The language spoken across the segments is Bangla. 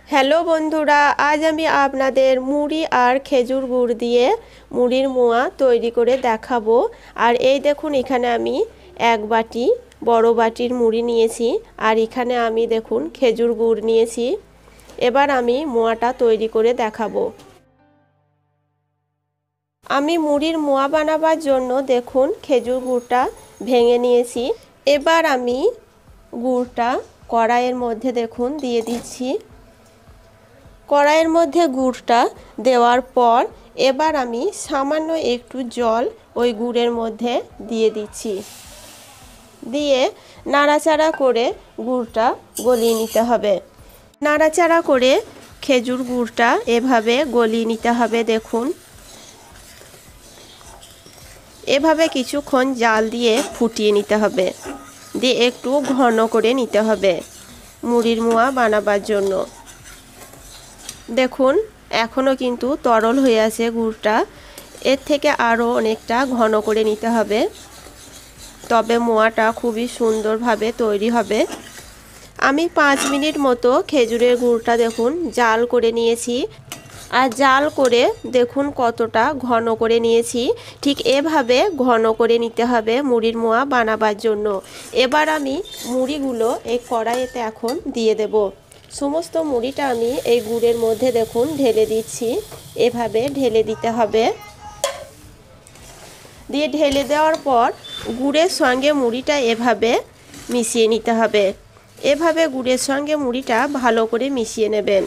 হ্যালো বন্ধুরা, আজ আমি আপনাদের মুড়ি আর খেজুর গুড় দিয়ে মুড়ির মোয়া তৈরি করে দেখাবো। আর এই দেখুন, এখানে আমি এক বাটি বড় বাটির মুড়ি নিয়েছি, আর এখানে আমি দেখুন খেজুর গুড় নিয়েছি। এবার আমি মোয়াটা তৈরি করে দেখাবো। আমি মুড়ির মোয়া বানাবার জন্য দেখুন খেজুর গুড়টা ভেঙে নিয়েছি। এবার আমি গুড়টা কড়াইয়ের মধ্যে দেখুন দিয়ে দিচ্ছি। কড়াইয়ের মধ্যে গুড়টা দেওয়ার পর এবার আমি সামান্য একটু জল ওই গুড়ের মধ্যে দিয়ে দিচ্ছি। দিয়ে নাড়াচাড়া করে গুড়টা গলিয়ে নিতে হবে। নাড়াচাড়া করে খেজুর গুড়টা এভাবে গলিয়ে নিতে হবে। দেখুন, এভাবে কিছুক্ষণ জাল দিয়ে ফুটিয়ে নিতে হবে। দিয়ে একটু ঘন করে নিতে হবে মুড়ির মোয়া বানাবার জন্য। দেখুন, এখনও কিন্তু তরল হয়ে আছে গুড়টা। এর থেকে আরও অনেকটা ঘন করে নিতে হবে, তবে মোয়াটা খুবই সুন্দরভাবে তৈরি হবে। আমি 5 মিনিট মতো খেজুরের গুড়টা দেখুন জাল করে নিয়েছি। আর জাল করে দেখুন কতটা ঘন করে নিয়েছি। ঠিক এভাবে ঘন করে নিতে হবে মুড়ির মোয়া বানাবার জন্য। এবার আমি মুড়িগুলো এই কড়াইতে এখন দিয়ে দেব। সমস্ত মুড়িটা আমি এই গুড়ের মধ্যে দেখুন ঢেলে দিচ্ছি। এভাবে ঢেলে দিতে হবে। দিয়ে ঢেলে দেওয়ার পর গুড়ের সঙ্গে মুড়িটা এভাবে মিশিয়ে নিতে হবে। এভাবে গুড়ের সঙ্গে মুড়িটা ভালো করে মিশিয়ে নেবেন।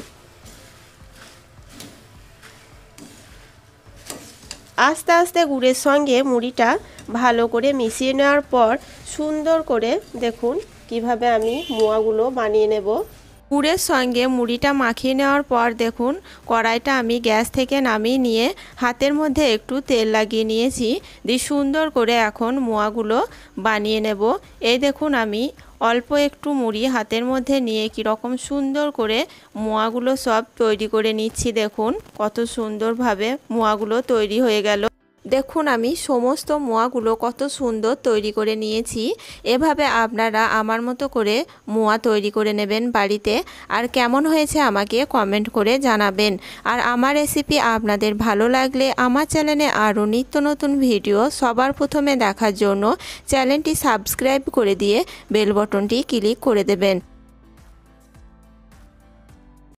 আস্তে আস্তে গুড়ের সঙ্গে মুড়িটা ভালো করে মিশিয়ে নেওয়ার পর সুন্দর করে দেখুন কিভাবে আমি মোয়াগুলো বানিয়ে নেব। গুড়ের সঙ্গে মুড়িটা মাখিয়ে নেওয়ার পর দেখুন কড়াইটা আমি গ্যাস থেকে নামিয়ে নিয়ে হাতের মধ্যে একটু তেল লাগিয়ে নিয়েছি। দিয়ে সুন্দর করে এখন মোয়াগুলো বানিয়ে নেব। এই দেখুন, আমি অল্প একটু মুড়ি হাতের মধ্যে নিয়ে কীরকম সুন্দর করে মোয়াগুলো সব তৈরি করে নিচ্ছি। দেখুন কত সুন্দরভাবে মোয়াগুলো তৈরি হয়ে গেল। দেখুন, আমি সমস্ত মোয়াগুলো কত সুন্দর তৈরি করে নিয়েছি। এভাবে আপনারা আমার মতো করে মোয়া তৈরি করে নেবেন বাড়িতে। আর কেমন হয়েছে আমাকে কমেন্ট করে জানাবেন। আর আমার রেসিপি আপনাদের ভালো লাগলে আমার চ্যানেলে আরও নিত্য নতুন ভিডিও সবার প্রথমে দেখার জন্য চ্যানেলটি সাবস্ক্রাইব করে দিয়ে বেল বটনটি ক্লিক করে দেবেন।